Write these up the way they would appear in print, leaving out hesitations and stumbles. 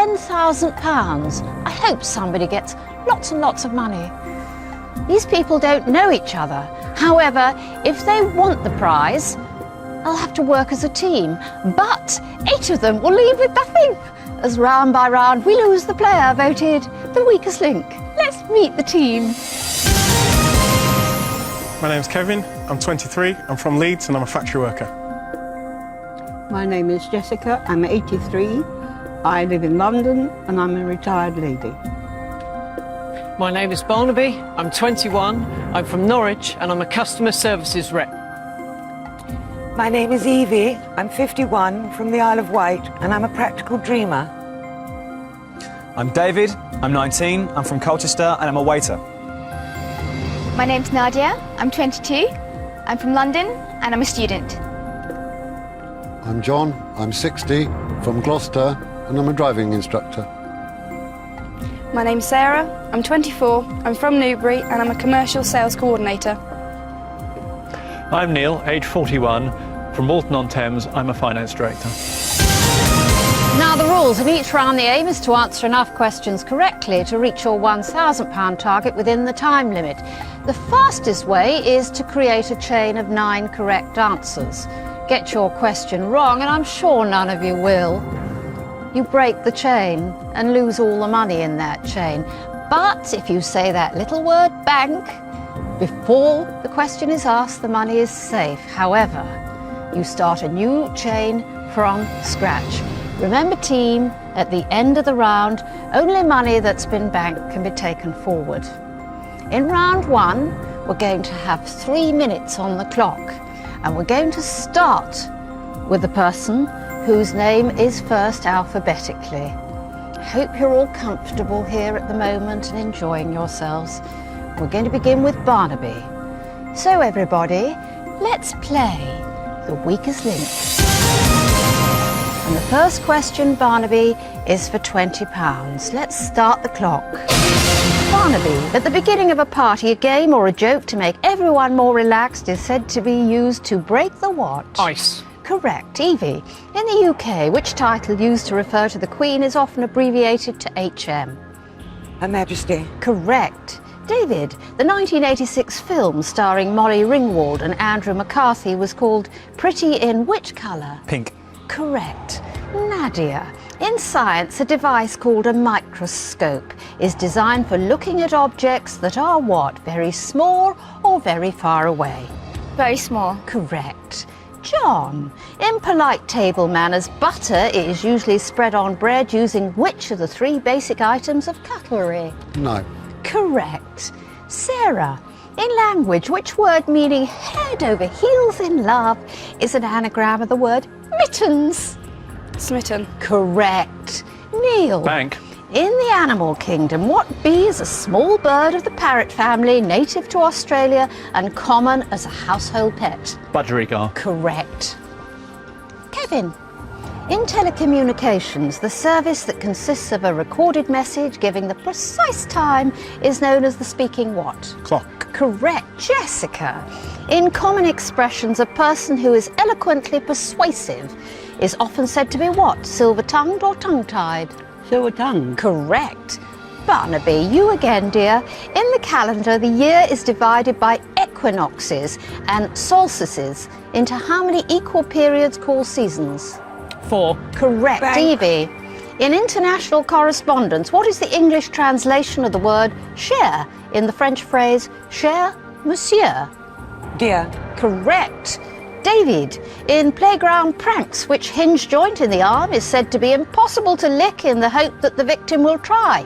£10,000. I hope somebody gets lots and lots of money. These people don't know each other. However, if they want the prize, they'll have to work as a team. But 8 of them will leave with nothing, as round by round we lose the player voted the weakest link. Let's meet the team. My name's Kevin, I'm 23, I'm from Leeds and I'm a factory worker. My name is Jessica, I'm 83, I live in London and I'm a retired lady. My name is Barnaby, I'm 21, I'm from Norwich and I'm a customer services rep. My name is Evie, I'm 51, from the Isle of Wight and I'm a practical dreamer. I'm David, I'm 19, I'm from Colchester and I'm a waiter. My name's Nadia, I'm 22, I'm from London and I'm a student. I'm John, I'm 60, from Gloucester and I'm a driving instructor. My name's Sarah, I'm 24, I'm from Newbury and I'm a commercial sales coordinator. I'm Neil, age 41, from Walton-on-Thames, I'm a finance director. Now the rules. In each round the aim is to answer enough questions correctly to reach your £1,000 target within the time limit. The fastest way is to create a chain of 9 correct answers. Get your question wrong, and I'm sure none of you will. You break the chain and lose all the money in that chain. But if you say that little word bank before the question is asked, the money is safe. However, you start a new chain from scratch. Remember, team, at the end of the round, only money that's been banked can be taken forward. In round 1, we're going to have 3 minutes on the clock, and we're going to start with the person whose name is first alphabetically. I hope you're all comfortable here at the moment and enjoying yourselves. We're going to begin with Barnaby. So everybody, let's play the weakest link. And the first question, Barnaby, is for £20. Let's start the clock. Barnaby, at the beginning of a party, a game or a joke to make everyone more relaxed is said to be used to break the what? Ice. Correct. Evie, in the UK, which title used to refer to the Queen is often abbreviated to HM? Her Majesty. Correct. David, the 1986 film starring Molly Ringwald and Andrew McCarthy was called Pretty in which colour? Pink. Correct. Nadia, in science, a device called a microscope is designed for looking at objects that are what? Very small or very far away? Very small. Correct. John, in polite table manners, butter is usually spread on bread using which of the 3 basic items of cutlery? No. Correct. Sarah, in language, which word meaning head over heels in love is an anagram of the word mittens? Smitten. Correct. Neil. Bank. In the animal kingdom, what bee is a small bird of the parrot family, native to Australia and common as a household pet? Budgerigar. Correct. Kevin, in telecommunications, the service that consists of a recorded message giving the precise time is known as the speaking what? Clock. Correct. Jessica, in common expressions, a person who is eloquently persuasive is often said to be what? Silver-tongued or tongue-tied? Silver-tongued. Correct. Barnaby, you again, dear. In the calendar, the year is divided by equinoxes and solstices into how many equal periods called seasons? 4. Correct. Bank. Evie, in international correspondence, what is the English translation of the word cher in the French phrase cher monsieur? Dear. Correct. David, in playground pranks, which hinge joint in the arm is said to be impossible to lick in the hope that the victim will try?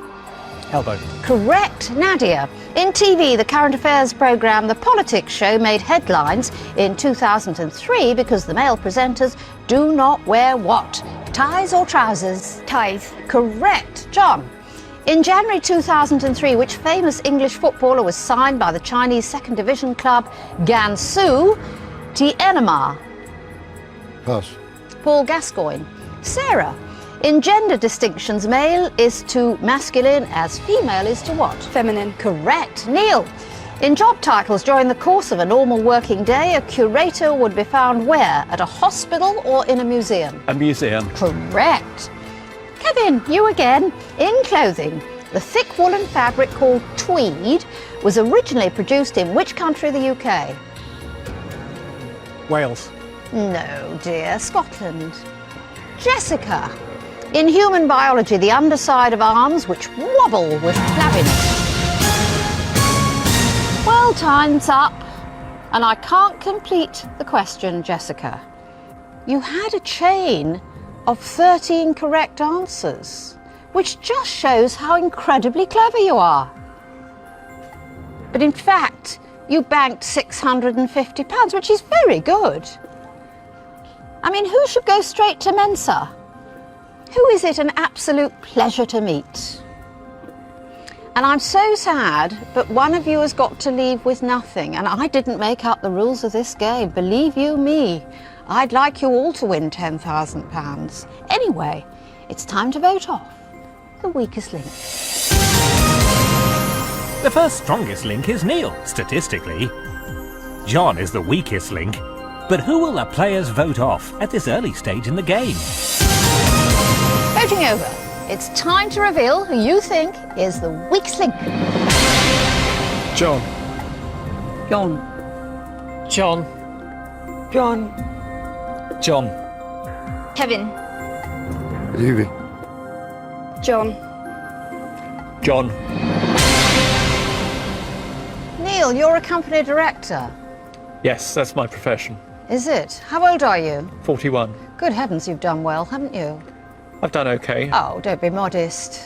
Elbow. Correct. Nadia, in TV, the current affairs programme The Politics Show made headlines in 2003 because the male presenters do not wear what? Ties or trousers? Ties. Correct. John, in January 2003, which famous English footballer was signed by the Chinese second division club Gansu Tianma? Pass. Paul Gascoigne. Sarah, in gender distinctions, male is to masculine as female is to what? Feminine. Correct. Neil, in job titles during the course of a normal working day, a curator would be found where? At a hospital or in a museum? A museum. Correct. Kevin, you again. In clothing, the thick woolen fabric called tweed was originally produced in which country of the UK? Wales. No, dear, Scotland. Jessica, in human biology, the underside of arms which wobble with flabbiness. Well, time's up, and I can't complete the question, Jessica. You had a chain of 13 correct answers, which just shows how incredibly clever you are. But in fact, you banked £650, which is very good. I mean, who should go straight to Mensa? Who is it an absolute pleasure to meet? And I'm so sad, but one of you has got to leave with nothing, and I didn't make up the rules of this game, believe you me. I'd like you all to win £10,000. Anyway, it's time to vote off the weakest link. The first strongest link is Neil, statistically. John is the weakest link, but who will the players vote off at this early stage in the game? Voting over. It's time to reveal who you think is the weakest link. John. John. John. John. John. Kevin. Evie. John. John. Neil, you're a company director. Yes, that's my profession. Is it? How old are you? 41. Good heavens, you've done well, haven't you? I've done okay. Oh, don't be modest.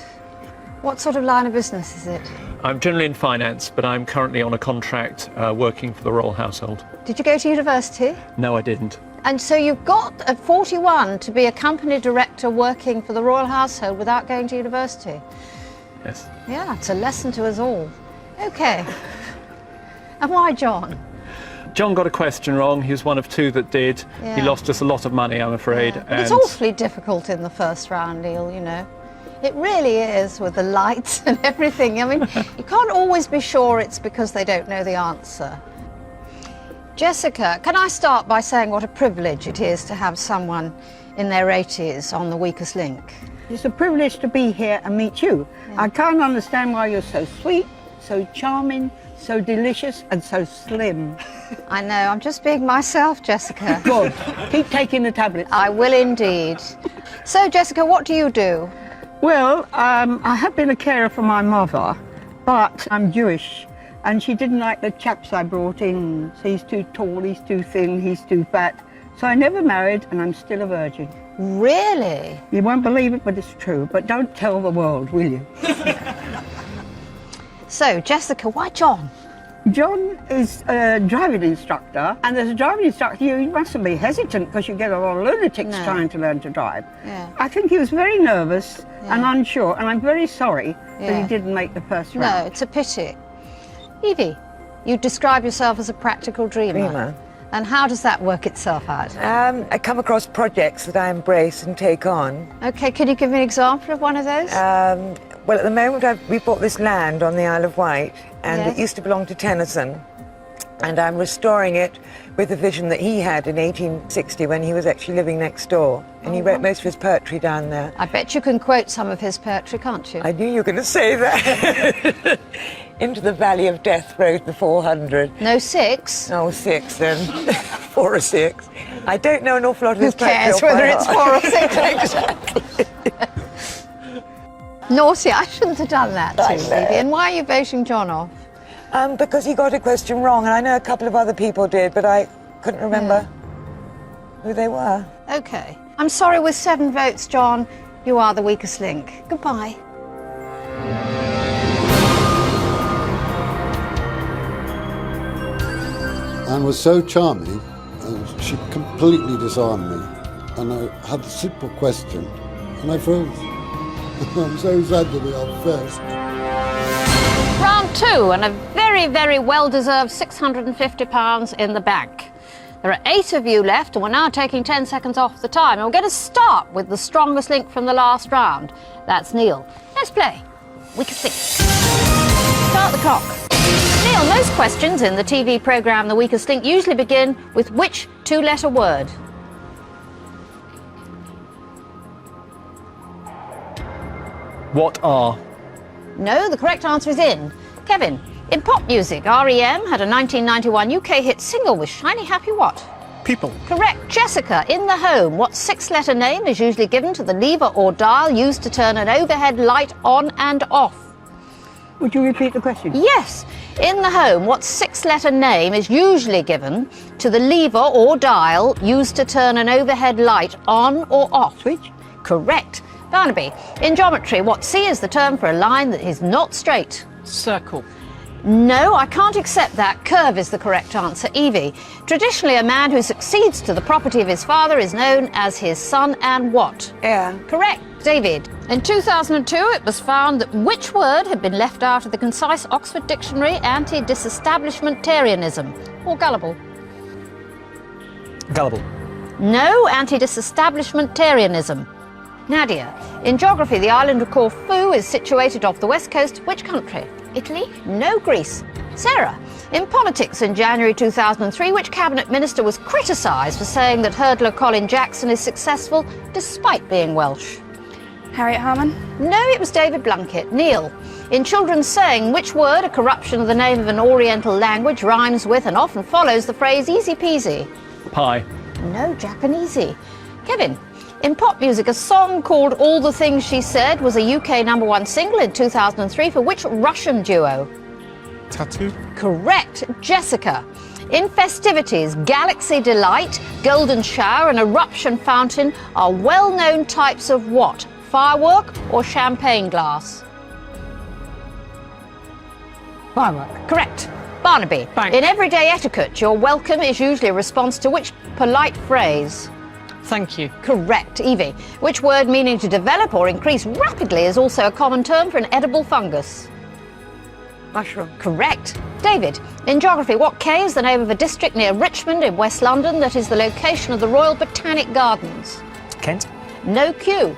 What sort of line of business is it? I'm generally in finance, but I'm currently on a contract working for the royal household. Did you go to university? No, I didn't. And so you've got at 41 to be a company director working for the royal household without going to university? Yes. Yeah, it's a lesson to us all. Okay. And why John? John got a question wrong. He was one of two that did. Yeah. He lost us a lot of money, I'm afraid. Yeah. But it's awfully difficult in the first round, Neil, you know. It really is, with the lights and everything. I mean, you can't always be sure it's because they don't know the answer. Jessica, can I start by saying what a privilege it is to have someone in their 80s on the weakest link? It's a privilege to be here and meet you. Yeah. I can't understand why you're so sweet, so charming, so delicious and so slim. I know, I'm just being myself, Jessica. Good. Keep taking the tablets. I will indeed. So, Jessica, what do you do? Well, I have been a carer for my mother, but I'm Jewish, and she didn't like the chaps I brought in. So he's too tall, he's too thin, he's too fat. So I never married, and I'm still a virgin. Really? You won't believe it, but it's true. But don't tell the world, will you? So, Jessica, why John? John is a driving instructor, and as a driving instructor, you mustn't be hesitant because you get a lot of lunatics trying to learn to drive. Yeah. I think he was very nervous and unsure, and I'm very sorry that he didn't make the first round. No, it's a pity. Evie, you describe yourself as a practical dreamer. And how does that work itself out? I come across projects that I embrace and take on. Okay, can you give me an example of one of those? Well, at the moment, we bought this land on the Isle of Wight, and it used to belong to Tennyson. And I'm restoring it with a vision that he had in 1860 when he was actually living next door. And he wrote most of his poetry down there. I bet you can quote some of his poetry, can't you? I knew you were going to say that. Into the valley of death rode the 400. No 6? Oh, 6 then. 4 or 6. I don't know an awful lot of his poetry. Who cares whether it's 4 or 6? Exactly. Naughty, I shouldn't have done that to you, Evie. And why are you voting John off? Because he got a question wrong, and I know a couple of other people did, but I couldn't remember who they were. Okay. I'm sorry, with 7 votes, John, you are the weakest link. Goodbye. Anne was so charming, and she completely disarmed me. And I had a simple question, and I froze. I'm so sad to be on first. Round 2, and a very, very well-deserved £650 in the bank. There are 8 of you left, and we're now taking 10 seconds off the time. And we're going to start with the strongest link from the last round. That's Neil. Let's play Weakest Link. Start the clock. Neil, most questions in the TV programme The Weakest Link usually begin with which 2-letter word? What are? No, the correct answer is in. Kevin, in pop music, R.E.M. had a 1991 UK hit single with Shiny Happy what? People. Correct. Jessica, in the home, what six-letter name is usually given to the lever or dial used to turn an overhead light on and off? Would you repeat the question? Yes. In the home, what six-letter name is usually given to the lever or dial used to turn an overhead light on or off? Switch. Correct. Barnaby, in geometry, what C is the term for a line that is not straight? Circle. No, I can't accept that. Curve is the correct answer. Evie, traditionally a man who succeeds to the property of his father is known as his son and what? Heir. Correct. David, in 2002 it was found that which word had been left out of the concise Oxford Dictionary anti-disestablishmentarianism? Or gullible? Gullible. No, anti-disestablishmentarianism. Nadia, in geography the island of Corfu is situated off the west coast of which country? Italy? No, Greece. Sarah, in politics in January 2003, which cabinet minister was criticised for saying that hurdler Colin Jackson is successful despite being Welsh? Harriet Harman? No, it was David Blunkett. Neil, in children's saying, which word, a corruption of the name of an Oriental language, rhymes with and often follows the phrase easy peasy? Pie. No, Japanesey. Kevin, in pop music, a song called All the Things She Said was a UK #1 single in 2003 for which Russian duo? Tattoo. Correct. Jessica. In festivities, Galaxy Delight, Golden Shower and Eruption Fountain are well-known types of what? Firework or champagne glass? Firework. Correct. Barnaby. Bank. In everyday etiquette, your welcome is usually a response to which polite phrase? Thank you. Correct. Evie, which word meaning to develop or increase rapidly is also a common term for an edible fungus? Mushroom. Correct. David, in geography, what K is the name of a district near Richmond in West London that is the location of the Royal Botanic Gardens? Kent. No Q.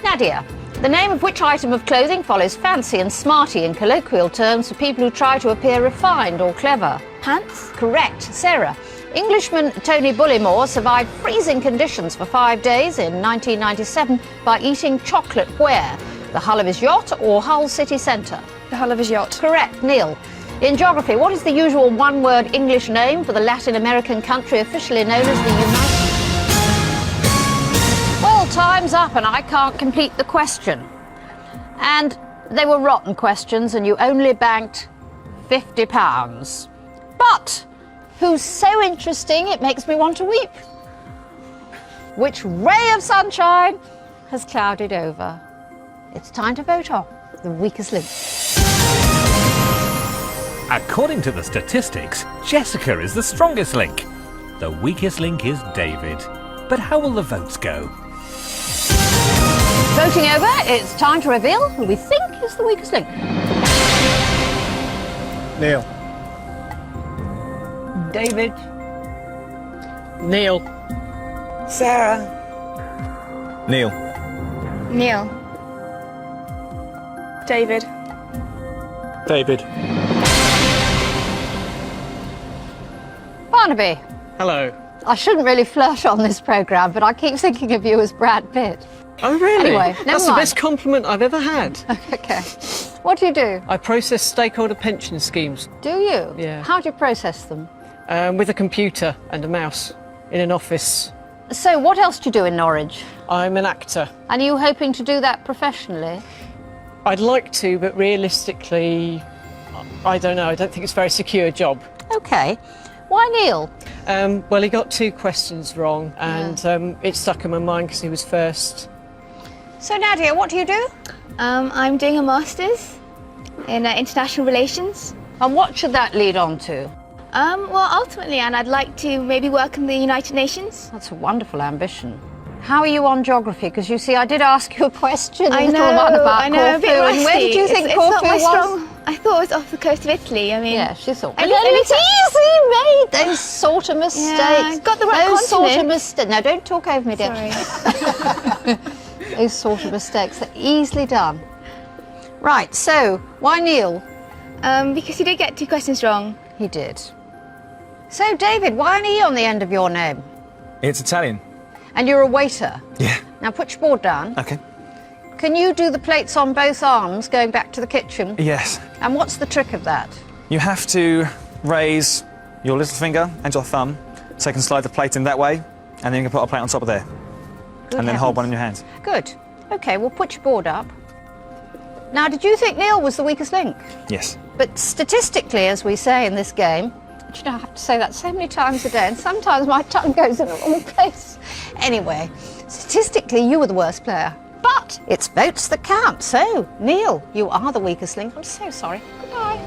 Nadia, the name of which item of clothing follows fancy and smarty in colloquial terms for people who try to appear refined or clever? Pants? Correct. Sarah, Englishman Tony Bullimore survived freezing conditions for 5 days in 1997 by eating chocolate where? The hull of his yacht or Hull city centre? The hull of his yacht. Correct. Neil, in geography, what is the usual one-word English name for the Latin American country officially known as the United... Well, time's up and I can't complete the question. And they were rotten questions and you only banked £50. But who's so interesting it makes me want to weep? Which ray of sunshine has clouded over? It's time to vote on the weakest link. According to the statistics, Jessica is the strongest link. The weakest link is David. But how will the votes go? Voting over, it's time to reveal who we think is the weakest link. Neil. David. Neil. Sarah. Neil. Neil. David. David. Barnaby, Hello. I shouldn't really flirt on this programme, but I keep thinking of you as Brad Pitt. Oh, really? Anyway, never That's the mind. best compliment I've ever had. Okay. What do you do? I process stakeholder pension schemes Do you? Yeah. How do you process them? with a computer and a mouse in an office. So what else do you do in Norwich? I'm an actor. And are you hoping to do that professionally? I'd like to, but realistically, I don't know. I don't think it's a very secure job. Okay. Why Neil? Well, he got 2 questions wrong, and it stuck in my mind because he was first. So Nadia, what do you do? I'm doing a master's in international relations. And what should that lead on to? Well, ultimately, Anne, I'd like to maybe work in the United Nations. That's a wonderful ambition. How are you on geography? Because you see, I did ask you a question, I a little know, one about I know, a Corfu. bit And rusty. where did you think it's Corfu not my was? strong. I thought it was off the coast of Italy. I mean, Yeah, she thought. I But looked- then I it's looked easy, mate. Those sort of mistakes. Yeah, got the right Those sort of continent. mistakes. No, don't talk over me, dear. Sorry. Those sort of mistakes are easily done. Right. So why Neil? Because you did get 2 questions wrong. He did. So David, why an E on the end of your name? It's Italian. And you're a waiter. Yeah. Now put your board down. Okay. can you do the plates on both arms, going back to the kitchen? Yes. And what's the trick of that? You have to raise your little finger and your thumb so you can slide the plate in that way, and then you can put a plate on top of there. Good And then hold heavens. one in your hand. Good. OK, we'll put your board up. Now, did you think Neil was the weakest link? Yes. But statistically, as we say in this game, do you know, I have to say that so many times a day, and sometimes my tongue goes in the wrong place. Anyway, statistically, you were the worst player. But it's votes that count. So, Neil, you are the weakest link. I'm so sorry. Goodbye.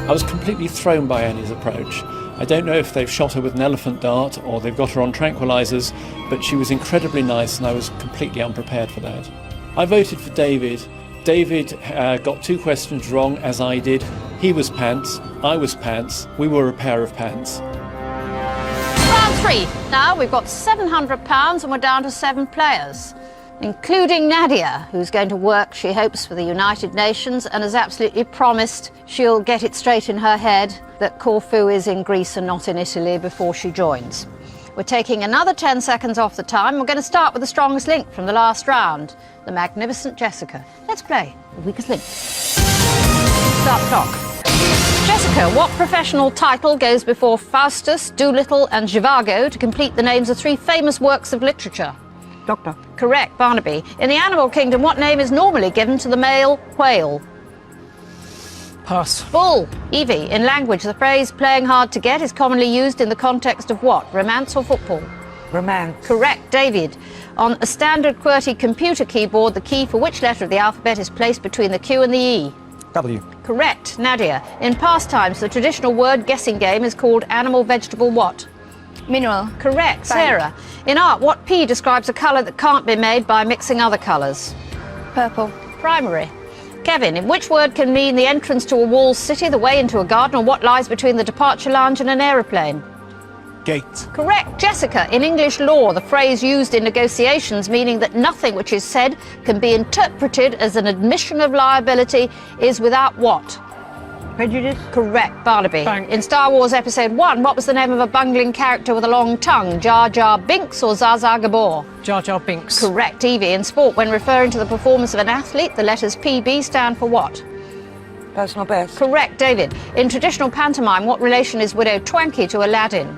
I was completely thrown by Annie's approach. I don't know if they've shot her with an elephant dart or they've got her on tranquilizers, but she was incredibly nice and I was completely unprepared for that. I voted for David. David got 2 questions wrong, as I did. He was pants, I was pants, we were a pair of pants. Round 3. Now we've got £700 and we're down to 7 players, including Nadia, who's going to work, she hopes, for the United Nations and has absolutely promised she'll get it straight in her head that Corfu is in Greece and not in Italy before she joins. We're taking another 10 seconds off the time. We're going to start with the strongest link from the last round, the magnificent Jessica. Let's play the weakest link. Start clock. Jessica, what professional title goes before Faustus, Doolittle and Zhivago to complete the names of 3 famous works of literature? Doctor. Correct, Barnaby. In the animal kingdom, what name is normally given to the male whale? Pass. Bull. Evie, in language, the phrase playing hard to get is commonly used in the context of what? Romance or football? Romance. Correct, David. On a standard QWERTY computer keyboard, the key for which letter of the alphabet is placed between the Q and the E? W. Correct, Nadia. In pastimes, the traditional word guessing game is called animal, vegetable, what? Mineral. Correct, Sarah. In art, what P describes a colour that can't be made by mixing other colours? Purple. Primary. Kevin, in which word can mean the entrance to a walled city, the way into a garden, or what lies between the departure lounge and an aeroplane? Gate. Correct, Jessica. In English law, the phrase used in negotiations meaning that nothing which is said can be interpreted as an admission of liability is without what? Prejudice. Correct, Barnaby. Bang. In Star Wars Episode 1, what was the name of a bungling character with a long tongue? Jar Jar Binks or Zsa Zsa Gabor? Jar Jar Binks. Correct, Evie. In sport, when referring to the performance of an athlete, the letters PB stand for what? Personal best. Correct, David. In traditional pantomime, what relation is Widow Twankey to Aladdin?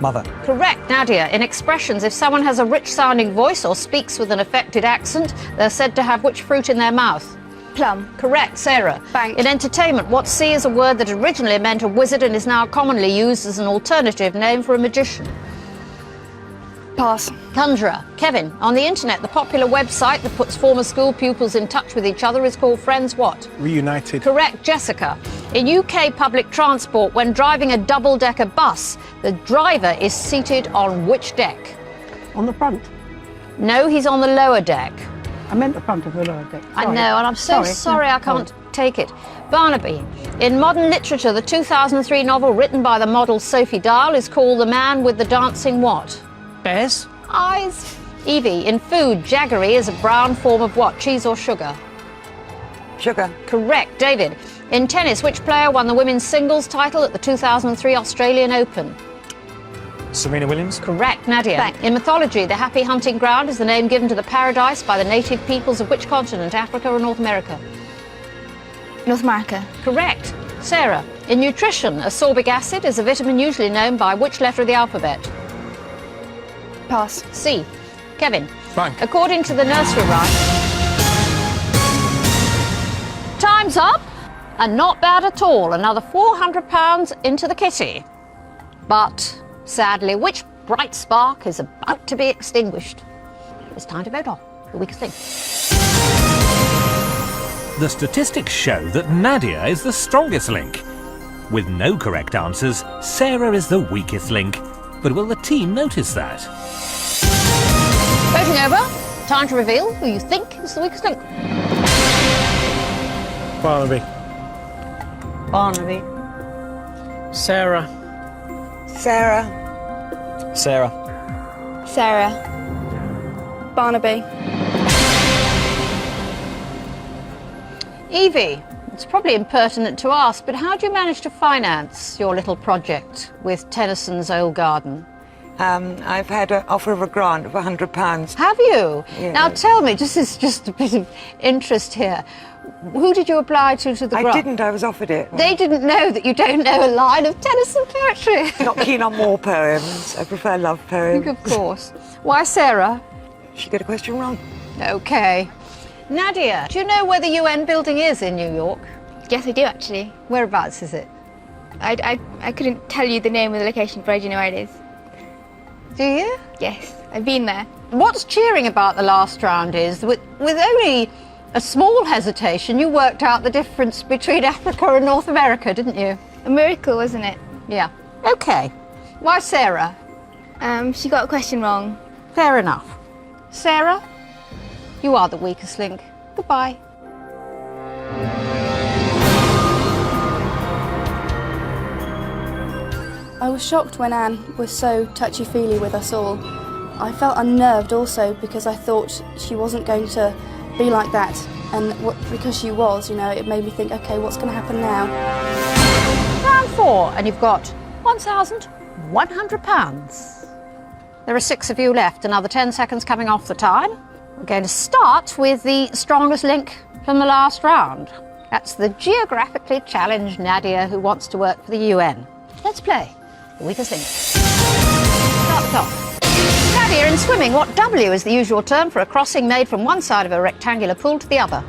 Mother. Correct, Nadia. In expressions, if someone has a rich-sounding voice or speaks with an affected accent, they're said to have which fruit in their mouth? Plum. Correct, Sarah. Bank. In entertainment, what C is a word that originally meant a wizard and is now commonly used as an alternative name for a magician? Pass. Conjurer. Kevin, on the internet, the popular website that puts former school pupils in touch with each other is called Friends what? Reunited. Correct, Jessica. In UK public transport, when driving a double-decker bus, the driver is seated on which deck? On the front. No, he's on the lower deck. I meant the front of the lower deck. I Sorry. know, and I'm so sorry I can't take it. Barnaby, in modern literature, the 2003 novel written by the model Sophie Dahl is called The Man with the Dancing what? Bears. Eyes. Evie, in food, jaggery is a brown form of what? Cheese or sugar? Sugar. Correct, David. In tennis, which player won the women's singles title at the 2003 Australian Open? Serena Williams. Correct, Nadia. In mythology, the happy hunting ground is the name given to the paradise by the native peoples of which continent, Africa or North America? North America. Correct. Sarah, in nutrition, ascorbic acid is a vitamin usually known by which letter of the alphabet? Pass. C. Kevin. Bank. According to the nursery rhyme, time's up, and not bad at all. Another £400 into the kitty. But sadly, which bright spark is about to be extinguished? It's time to vote off the weakest link. The statistics show that Nadia is the strongest link. With no correct answers, Sarah is the weakest link. But will the team notice that? Voting over, time to reveal who you think is the weakest link. Barnaby. Barnaby. Sarah. Sarah. Sarah. Sarah. Barnaby. Evie, It's probably impertinent to ask, but how do you manage to finance your little project with Tennyson's old garden? I've had an offer of a grant of £100. Have you? Yeah. Now tell me, this is just a bit of interest here. Who did you apply to the grant? I didn't, I was offered it. They didn't know that you don't know a line of Tennyson poetry. Not keen on war poems. I prefer love poems. Of course. Why, Sarah? She got a question wrong. OK. Nadia, do you know where the UN building is in New York? Yes, I do actually. Whereabouts is it? I couldn't tell you the name of the location, but I do know where it is. Do you? Yes, I've been there. What's cheering about the last round is, with only a small hesitation, you worked out the difference between Africa and North America, didn't you? A miracle, wasn't it? Yeah. OK. Why, Sarah? She got a question wrong. Fair enough. Sarah, you are the weakest link. Goodbye. I was shocked when Anne was so touchy-feely with us all. I felt unnerved also because I thought she wasn't going to be like that, and because she was, you know, it made me think, OK, what's going to happen now? Round 4, and you've got £1,100. There are 6 of you left, another 10 seconds coming off the time. We're going to start with the strongest link from the last round. That's the geographically challenged Nadia who wants to work for the UN. Let's play the weakest link. Start the clock. Nadia, in swimming, what W is the usual term for a crossing made from one side of a rectangular pool to the other?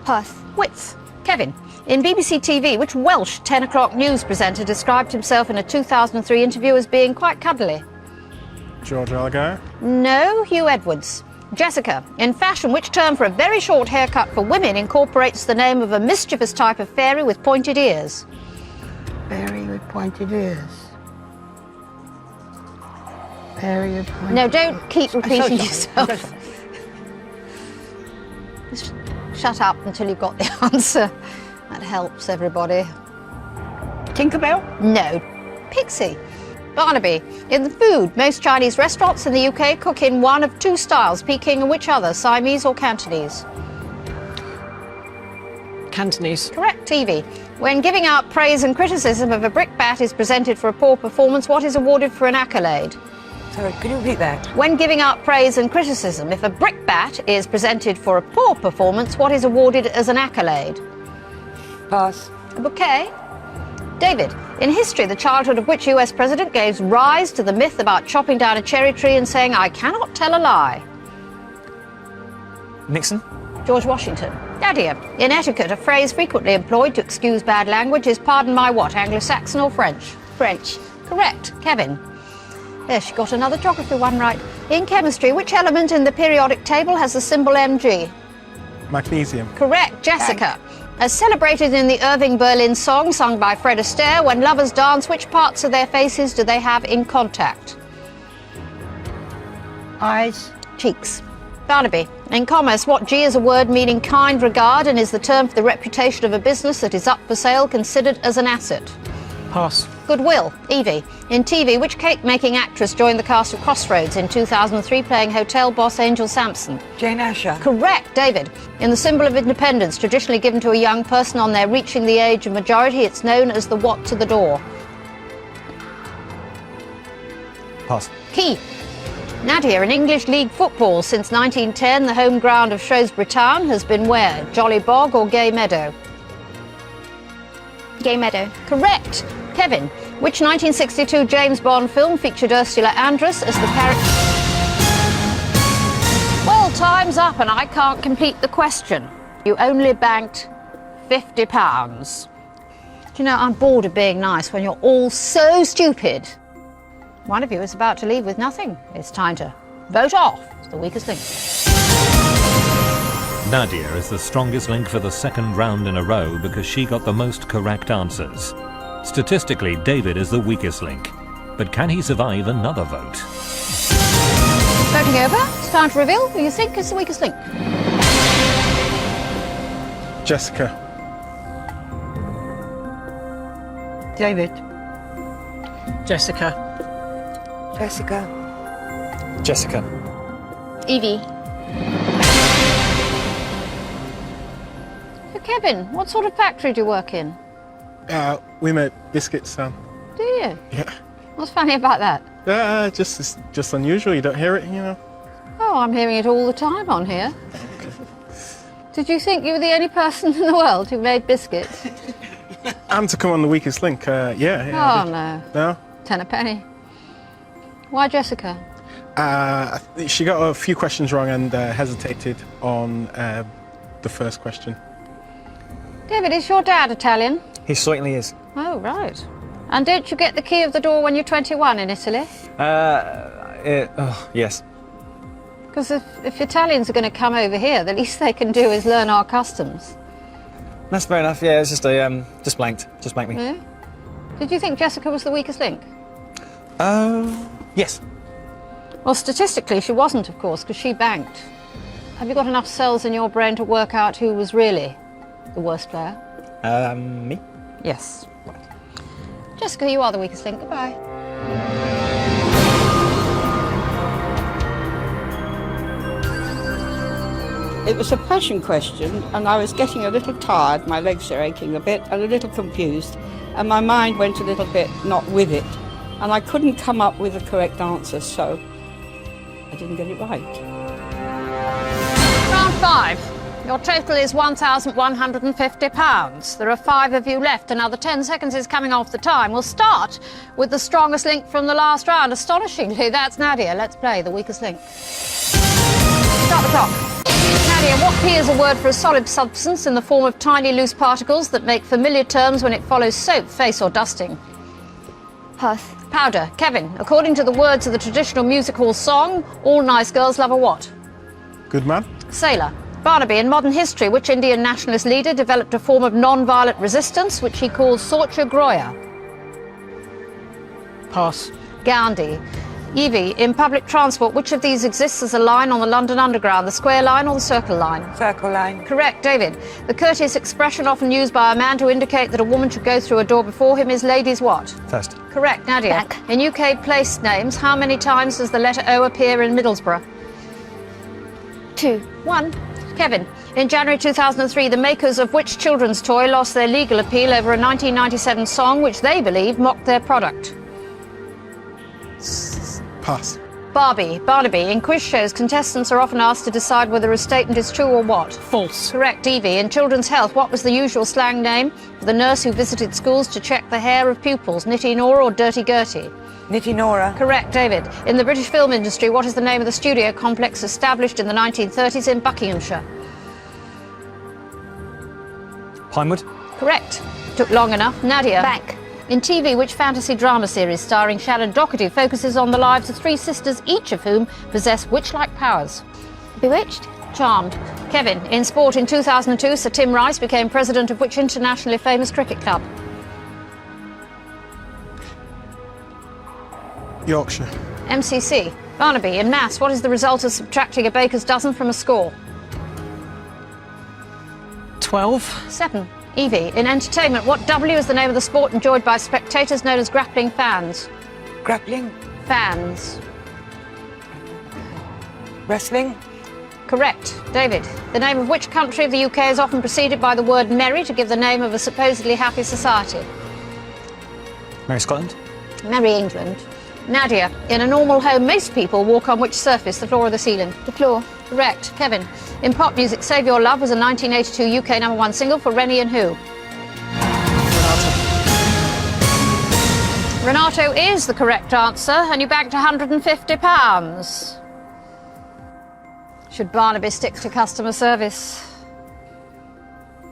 Pass. Width. Kevin, in BBC TV, which Welsh 10 o'clock news presenter described himself in a 2003 interview as being quite cuddly? George Algar. No, Hugh Edwards. Jessica, in fashion, which term for a very short haircut for women incorporates the name of a mischievous type of fairy with pointed ears? Fairy with pointed ears. Fairy with pointed No, don't keep repeating yourself. Just shut up until you've got the answer. That helps everybody. Tinkerbell? No. Pixie. Barnaby, in the food, most Chinese restaurants in the UK cook in one of 2 styles, Peking and which other, Siamese or Cantonese? Cantonese. Correct. TV. When giving out praise and criticism of a brickbat is presented for a poor performance, what is awarded for an accolade? Sorry, can you repeat that? When giving out praise and criticism, if a brickbat is presented for a poor performance, what is awarded as an accolade? Pass. A bouquet. David, in history, the childhood of which US president gave rise to the myth about chopping down a cherry tree and saying, I cannot tell a lie? Nixon? George Washington. Nadia, in etiquette, a phrase frequently employed to excuse bad language is pardon my what, Anglo-Saxon or French? French. Correct. Kevin. There, she got another geography one right. In chemistry, which element in the periodic table has the symbol Mg? Magnesium. Correct. Jessica. As celebrated in the Irving Berlin song sung by Fred Astaire, when lovers dance, which parts of their faces do they have in contact? Eyes. Cheeks. Barnaby, in commerce, what G is a word meaning kind regard and is the term for the reputation of a business that is up for sale considered as an asset? Pass. Goodwill. Evie, in TV, which cake-making actress joined the cast of Crossroads in 2003 playing hotel boss Angel Sampson? Jane Asher. Correct. David, in the symbol of independence traditionally given to a young person on their reaching the age of majority, it's known as the what to the door? Pass. Key. Nadia, in English League football since 1910, the home ground of Shrewsbury Town has been where? Jolly Bog or Gay Meadow? Gay Meadow. Correct. Kevin, which 1962 James Bond film featured Ursula Andress as the character? Well, time's up and I can't complete the question. You only banked £50. Do you know, I'm bored of being nice when you're all so stupid. One of you is about to leave with nothing. It's time to vote off the weakest link. Nadia is the strongest link for the second round in a row because she got the most correct answers. Statistically, David is the weakest link. But can he survive another vote? Voting over, it's time to reveal who you think is the weakest link. Jessica. David. Jessica. Jessica. Jessica. Evie. Kevin, what sort of factory do you work in? We make biscuits, Sam. Do you? Yeah. What's funny about that? It's just unusual. You don't hear it, you know. Oh, I'm hearing it all the time on here. Did you think you were the only person in the world who made biscuits? And to come on The Weakest Link, yeah. Oh, no. No? 10 a penny. Why Jessica? She got a few questions wrong and hesitated on the first question. David, is your dad Italian? He certainly is. Oh, right. And didn't you get the key of the door when you're 21 in Italy? Yes. Because if Italians are going to come over here, the least they can do is learn our customs. That's fair enough. Yeah, it's just a just blanked me. Yeah? Did you think Jessica was the weakest link? Yes. Well, statistically, she wasn't, of course, because she banked. Have you got enough cells in your brain to work out who was really the worst player? Me? Yes. Right. Jessica, you are the weakest link. Goodbye. It was a passion question, and I was getting a little tired, my legs are aching a bit, and a little confused, and my mind went a little bit not with it, and I couldn't come up with the correct answer, so I didn't get it right. Round 5. Your total is £1,150. There are 5 of you left. Another 10 seconds is coming off the time. We'll start with the strongest link from the last round. Astonishingly, that's Nadia. Let's play the weakest link. Start the clock. Nadia, what P is a word for a solid substance in the form of tiny loose particles that make familiar terms when it follows soap, face or dusting? Pass. Powder. Kevin, according to the words of the traditional music hall song, all nice girls love a what? Good man. Sailor. Barnaby, in modern history, which Indian nationalist leader developed a form of non-violent resistance which he called Satyagraha? Pass. Gandhi. Evie, in public transport, which of these exists as a line on the London Underground, the Square Line or the Circle Line? Circle Line. Correct, David. The courteous expression often used by a man to indicate that a woman should go through a door before him is ladies what? First. Correct, Nadia. Back. In UK place names, how many times does the letter O appear in Middlesbrough? 2. 1. Kevin, in January 2003, the makers of which children's toy lost their legal appeal over a 1997 song which they believe mocked their product? Pass. Barbie. Barnaby, in quiz shows, contestants are often asked to decide whether a statement is true or what? False. Correct, Evie. In children's health, what was the usual slang name for the nurse who visited schools to check the hair of pupils? Nitty Nora or Dirty Gertie? Nitty Nora. Correct, David. In the British film industry, what is the name of the studio complex established in the 1930s in Buckinghamshire? Pinewood. Correct. Took long enough. Nadia. Bank. In TV, which fantasy drama series starring Shannon Doherty focuses on the lives of 3 sisters, each of whom possess witch-like powers? Bewitched. Charmed. Kevin, in sport in 2002, Sir Tim Rice became president of which internationally famous cricket club? Yorkshire. MCC. Barnaby, in maths, what is the result of subtracting a baker's dozen from a score? 12. 7. Evie, in entertainment, what W is the name of the sport enjoyed by spectators known as grappling fans? Grappling. Fans. Wrestling. Correct. David, the name of which country of the UK is often preceded by the word merry to give the name of a supposedly happy society? Mary Scotland. Merry England. Nadia, in a normal home, most people walk on which surface, the floor or the ceiling? The floor. Correct. Kevin, in pop music, Save Your Love was a 1982 UK #1 single for Rennie and who? Renato is the correct answer, and you banked £150. Should Barnaby stick to customer service?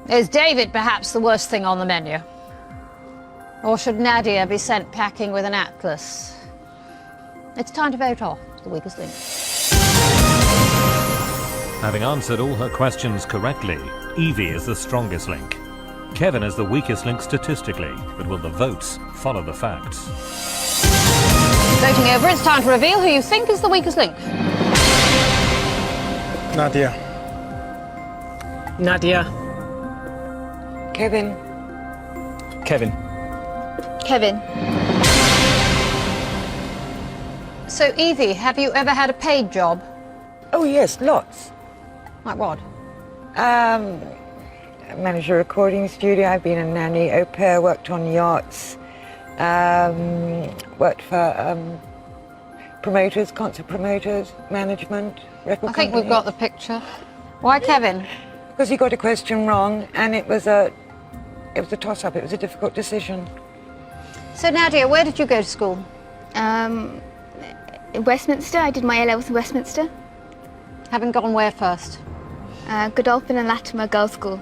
Is David perhaps the worst thing on the menu? Or should Nadia be sent packing with an atlas? It's time to vote off the weakest link. Having answered all her questions correctly, Evie is the strongest link. Kevin is the weakest link statistically, but will the votes follow the facts? Voting over, it's time to reveal who you think is the weakest link. Nadia. Nadia. Kevin. Kevin. Kevin. So, Evie, have you ever had a paid job? Oh yes, lots. Like what? managed a recording studio. I've been a nanny, au pair, worked on yachts, worked for promoters, concert promoters, management, record I think companies. we've got the picture. Why Kevin? Because he got a question wrong, and it was a toss-up. It was a difficult decision. So Nadia, where did you go to school? In Westminster, I did my A-levels in Westminster. Having gone where first? Godolphin and Latimer Girls' School.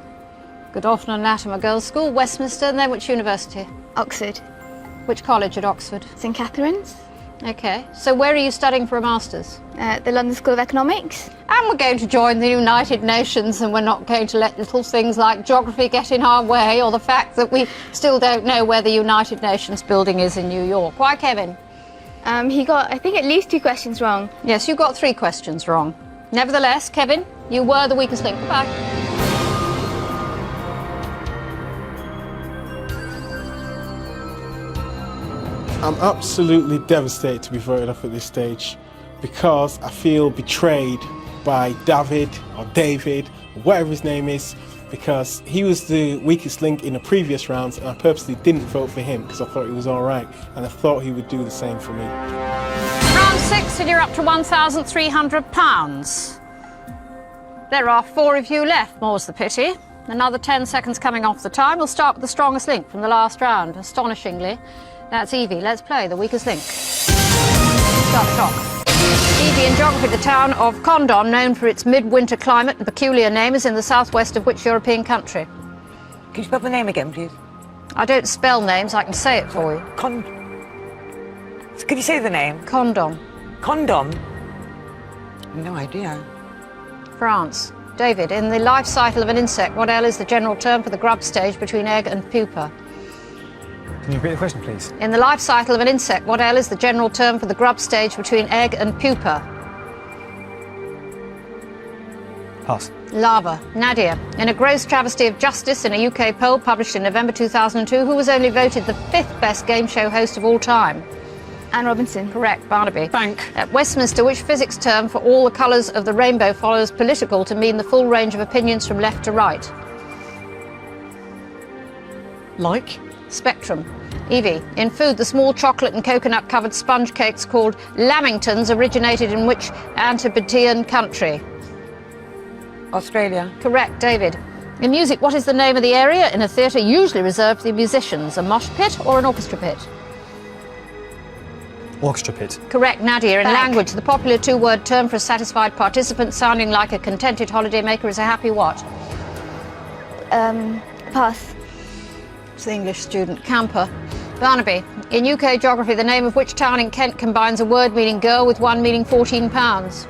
Godolphin and Latimer Girls' School, Westminster, and then which university? Oxford. Which college at Oxford? St Catherine's. Okay, so where are you studying for a master's? The London School of Economics. And we're going to join the United Nations, and we're not going to let little things like geography get in our way, or the fact that we still don't know where the United Nations building is in New York. Why Kevin? He got, I think, at least 2 questions wrong. Yes, you got 3 questions wrong. Nevertheless, Kevin, you were the weakest link. Goodbye. I'm absolutely devastated to be voted off at this stage because I feel betrayed by David or David, or whatever his name is, because he was the weakest link in the previous rounds and I purposely didn't vote for him because I thought he was all right and I thought he would do the same for me. Round 6 and you're up to £1,300. There are 4 of you left, more's the pity. Another 10 seconds coming off the time. We'll start with the strongest link from the last round, astonishingly. That's Evie. Let's play the weakest link. Start the clock. Evie, in geography, the town of Condom, known for its midwinter climate and peculiar name, is in the southwest of which European country? Can you spell the name again, please? I don't spell names, I can say it for you. Could you say the name? Condom. Condom? No idea. France. David, in the life cycle of an insect, what L is the general term for the grub stage between egg and pupa? Can you repeat the question, please? In the life cycle of an insect, what L is the general term for the grub stage between egg and pupa? Pass. Larva. Nadia, in a gross travesty of justice in a UK poll published in November 2002, who was only voted the 5th best game show host of all time? Anne Robinson. Correct, Barnaby. Bank. At Westminster, which physics term for all the colours of the rainbow follows political to mean the full range of opinions from left to right? Like? Spectrum. Evie, in food, the small chocolate and coconut covered sponge cakes called Lamingtons originated in which Antipodean country? Australia. Correct, David. In music, what is the name of the area in a theatre usually reserved for the musicians? A mosh pit or an orchestra pit? Orchestra pit. Correct, Nadia. In Bank. language, the popular 2-word term for a satisfied participant sounding like a contented holidaymaker is a happy what? Pass. It's the English student. Camper. Barnaby, in UK geography, the name of which town in Kent combines a word meaning girl with one meaning 14 pounds?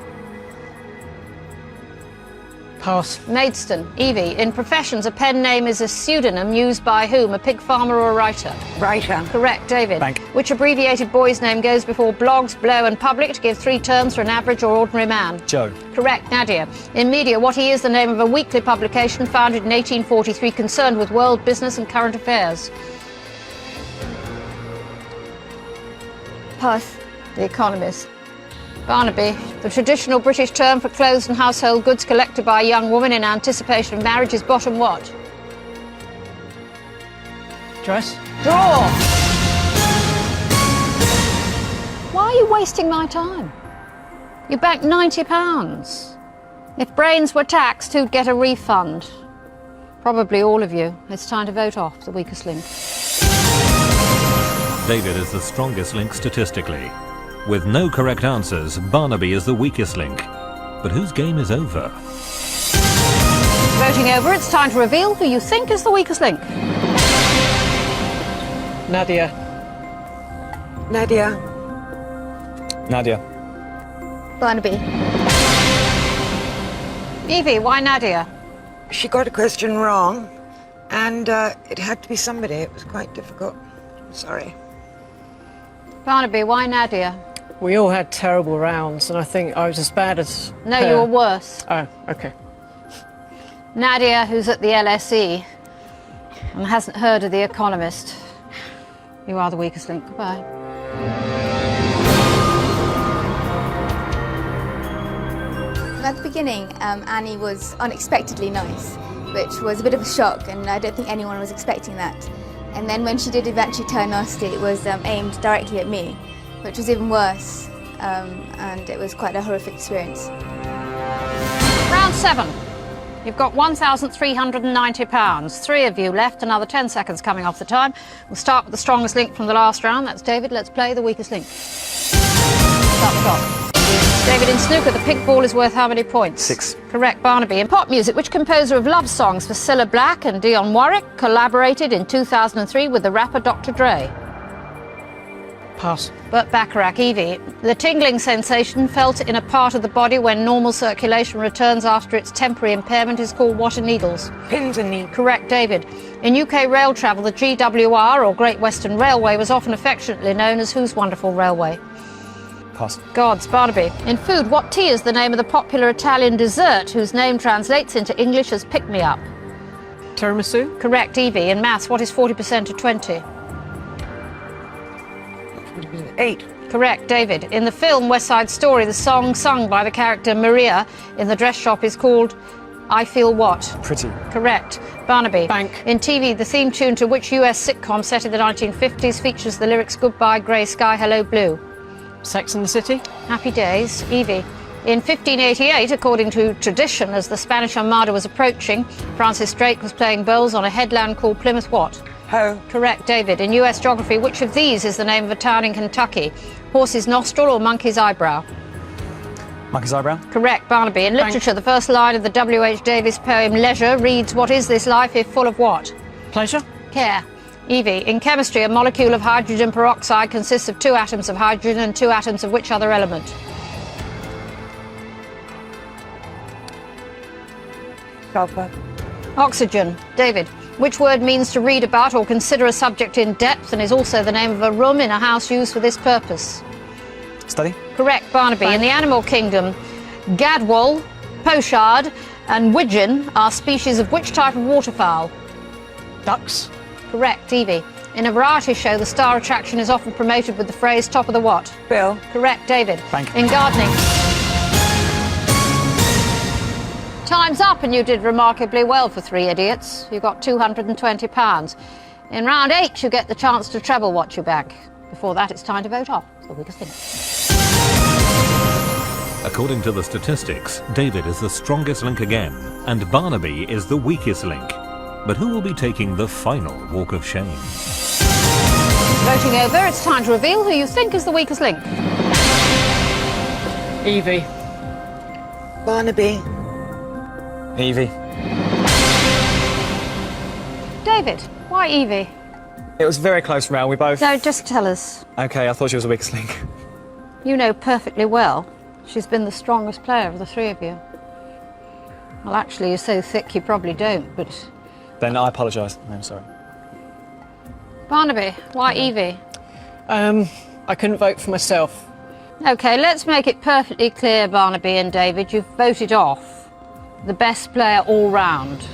Pass. Maidstone. Evie, in professions, a pen name is a pseudonym used by whom? A pig farmer or a writer? Writer. Correct, David. Bank. Which abbreviated boy's name goes before blogs, blow and public to give 3 terms for an average or ordinary man? Joe. Correct, Nadia. In media, what is the name of a weekly publication founded in 1843 concerned with world business and current affairs? Pass. The Economist. Barnaby, the traditional British term for clothes and household goods collected by a young woman in anticipation of marriage is bottom what? Dress. Draw! Why are you wasting my time? You banked £90. If brains were taxed, who'd get a refund? Probably all of you. It's time to vote off the weakest link. David is the strongest link statistically. With no correct answers, Barnaby is the weakest link. But whose game is over? Voting over, it's time to reveal who you think is the weakest link. Nadia. Nadia. Nadia. Barnaby. Evie, why Nadia? She got a question wrong, and it had to be somebody. It was quite difficult. Sorry. Barnaby, why Nadia? We all had terrible rounds, and I think I was as bad as No, her. you were worse. Oh, okay. Nadia, who's at the LSE and hasn't heard of The Economist. You are the weakest link. Goodbye. At the beginning, Annie was unexpectedly nice. which was a bit of a shock, and I don't think anyone was expecting that. And then when she did eventually turn nasty, it was aimed directly at me, which was even worse, and it was quite a horrific experience. Round 7. You've got £1,390. 3 of you left, another 10 seconds coming off the time. We'll start with the strongest link from the last round. That's David. Let's play the weakest link. Start the clock. David, in snooker, the pink ball is worth how many points? 6. Correct. Barnaby, in pop music, which composer of love songs for Cilla Black and Dionne Warwick collaborated in 2003 with the rapper Dr. Dre? Pass. Burt Bacharach. Evie, the tingling sensation felt in a part of the body when normal circulation returns after its temporary impairment is called what and needles? Pins and needles. Correct, David. In UK rail travel, the GWR, or Great Western Railway, was often affectionately known as whose wonderful railway? Pass. God's. Barnaby. In food, what tea is the name of the popular Italian dessert whose name translates into English as pick-me-up? Tiramisu. Correct, Evie. In maths, what is 40% of 20? 8. Correct, David. In the film West Side Story, the song sung by the character Maria in the dress shop is called I Feel What? Pretty. Correct. Barnaby. Bank. In TV, the theme tune to which US sitcom set in the 1950s features the lyrics Goodbye Grey Sky, Hello Blue? Sex and the City. Happy Days. Evie. In 1588, according to tradition, as the Spanish Armada was approaching, Francis Drake was playing bowls on a headland called Plymouth what? Ho. Correct, David. In US geography, which of these is the name of a town in Kentucky? Horse's nostril or monkey's eyebrow? Monkey's eyebrow. Correct, Barnaby. In literature, the first line of the W.H. Davies poem Leisure reads, what is this life if full of what? Pleasure. Care. Evie. In chemistry, a molecule of hydrogen peroxide consists of 2 atoms of hydrogen and 2 atoms of which other element? Sulfur. Oxygen. David. Which word means to read about or consider a subject in depth and is also the name of a room in a house used for this purpose? Study. Correct, Barnaby. In the animal kingdom, gadwall, pochard and widgeon are species of which type of waterfowl? Ducks. Correct, Evie. In a variety show, the star attraction is often promoted with the phrase top of the what? Bill. Correct, David. Thank you. In gardening. Time's up and you did remarkably well for 3 idiots. You got £220. In round 8, you get the chance to treble watch you back. Before that, it's time to vote off the weakest link. According to the statistics, David is the strongest link again, and Barnaby is the weakest link. But who will be taking the final walk of shame? Voting over, it's time to reveal who you think is the weakest link. Evie. Barnaby. Evie. David, why Evie? It was a very close round. We both... No, just tell us. OK, I thought she was the weakest link. You know perfectly well she's been the strongest player of the 3 of you. Well, actually, you're so thick you probably don't, but... Then I apologise. I'm sorry. Barnaby, why Evie? I couldn't vote for myself. OK, let's make it perfectly clear, Barnaby and David, you've voted off the best player all round.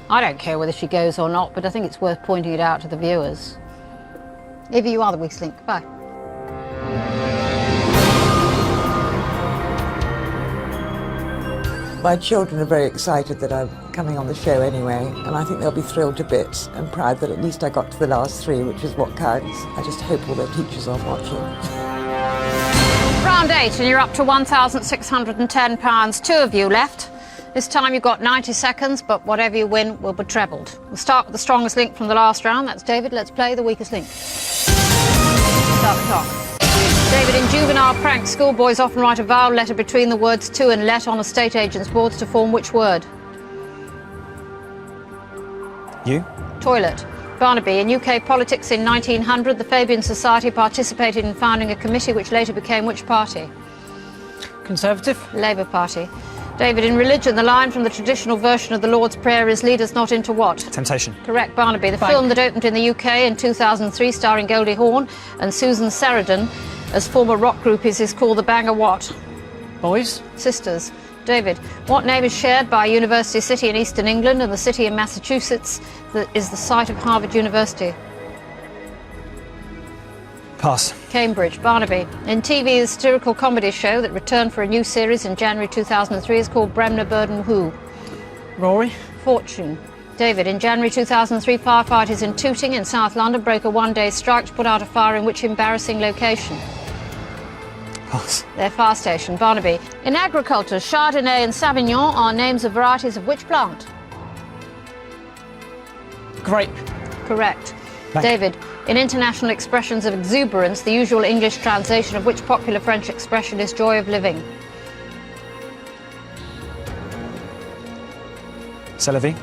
I don't care whether she goes or not, but I think it's worth pointing it out to the viewers. Evie, you are the weakest link. Bye. My children are very excited that I'm coming on the show anyway, and I think they'll be thrilled to bits and proud that at least I got to the last 3, which is what counts. I just hope all their teachers are watching. Round 8, and you're up to £1,610. 2 of you left. This time you've got 90 seconds, but whatever you win will be trebled. We'll start with the strongest link from the last round. That's David. Let's play the weakest link. Start the clock. David, in juvenile pranks, schoolboys often write a vowel letter between the words to and let on estate agents' boards to form which word? You? Toilet. Barnaby, in UK politics in 1900, the Fabian Society participated in founding a committee which later became which party? Conservative. Labour Party. David, in religion, the line from the traditional version of the Lord's Prayer is lead us not into what? Temptation. Correct, Barnaby. The film that opened in the UK in 2003, starring Goldie Hawn and Susan Sarandon as former rock groupies, is called The Bangor what? Boys. Sisters. David, what name is shared by University City in eastern England and the city in Massachusetts that is the site of Harvard University? Pass. Cambridge. Barnaby. In TV, the satirical comedy show that returned for a new series in January 2003 is called Bremner, Bird and Who? Rory. Fortune. David, in January 2003, firefighters in Tooting in South London broke a one-day strike to put out a fire in which embarrassing location? Pass. Their fire station. Barnaby, in agriculture, Chardonnay and Sauvignon are names of varieties of which plant? Grape. Correct. Thank David, in international expressions of exuberance, the usual English translation of which popular French expression is joy of living? C'est la vie.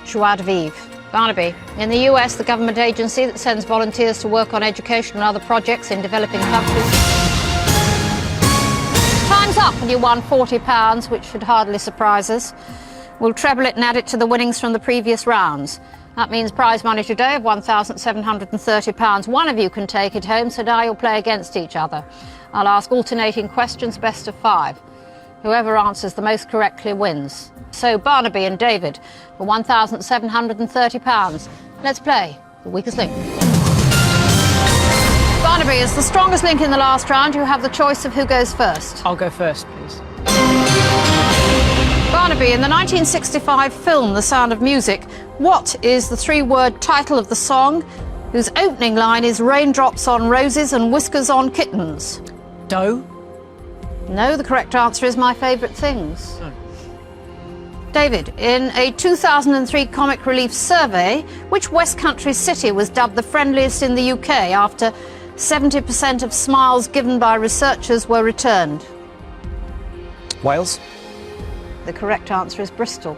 Joie de vivre. Barnaby, in the US, the government agency that sends volunteers to work on education and other projects in developing countries. Time's up and you won £40, which should hardly surprise us. We'll treble it and add it to the winnings from the previous rounds. That means prize money today of £1,730. One of you can take it home, so now you'll play against each other. I'll ask alternating questions, best of 5. Whoever answers the most correctly wins. So Barnaby and David for £1,730. Let's play the weakest link. Barnaby is the strongest link in the last round. You have the choice of who goes first. I'll go first, please. Barnaby, in the 1965 film The Sound of Music, what is the 3-word title of the song whose opening line is raindrops on roses and whiskers on kittens? Doe. No, the correct answer is My Favourite Things. David, in a 2003 Comic Relief survey, which West Country city was dubbed the friendliest in the UK after 70% of smiles given by researchers were returned? Wales. The correct answer is Bristol.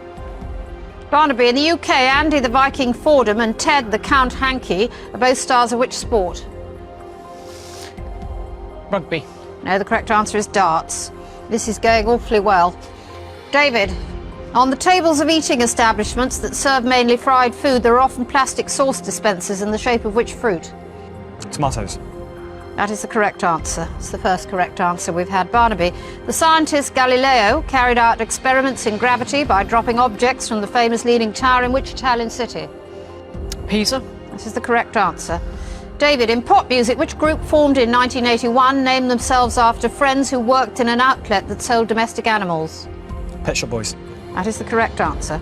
Barnaby, in the UK, Andy the Viking Fordham and Ted the Count Hankey are both stars of which sport? Rugby. No, the correct answer is darts. This is going awfully well. David, on the tables of eating establishments that serve mainly fried food, there are often plastic sauce dispensers in the shape of which fruit? Tomatoes. That is the correct answer. It's the first correct answer we've had. Barnaby, the scientist Galileo carried out experiments in gravity by dropping objects from the famous Leaning Tower in which Italian city? Pisa. This is the correct answer. David, in pop music, which group formed in 1981 named themselves after friends who worked in an outlet that sold domestic animals? Pet Shop Boys. That is the correct answer.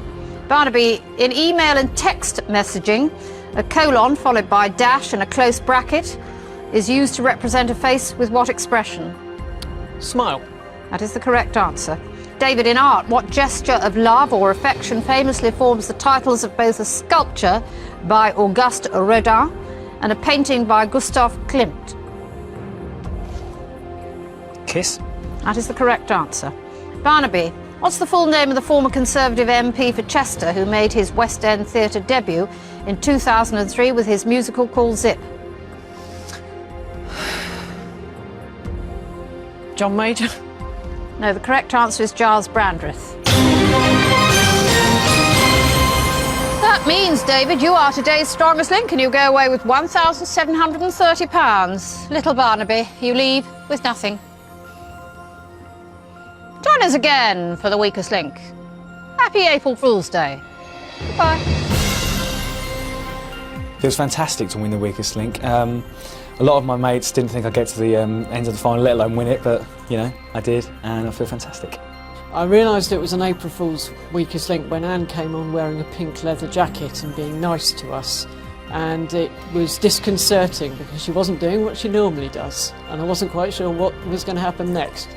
Barnaby, in email and text messaging, a colon followed by a dash and a close bracket is used to represent a face with what expression? Smile. That is the correct answer. David, in art, what gesture of love or affection famously forms the titles of both a sculpture by Auguste Rodin and a painting by Gustav Klimt? Kiss. That is the correct answer. Barnaby, what's the full name of the former Conservative MP for Chester who made his West End theatre debut in 2003 with his musical called Zip? John Major. No, the correct answer is Giles Brandreth. That means, David, you are today's strongest link and you go away with £1,730. Little Barnaby, you leave with nothing. Join us again for the weakest link. Happy April Fool's Day. Goodbye. It was fantastic to win the weakest link. A lot of my mates didn't think I'd get to the end of the final, let alone win it, but, you know, I did, and I feel fantastic. I realised it was an April Fool's weakest link when Anne came on wearing a pink leather jacket and being nice to us. And it was disconcerting because she wasn't doing what she normally does, and I wasn't quite sure what was going to happen next.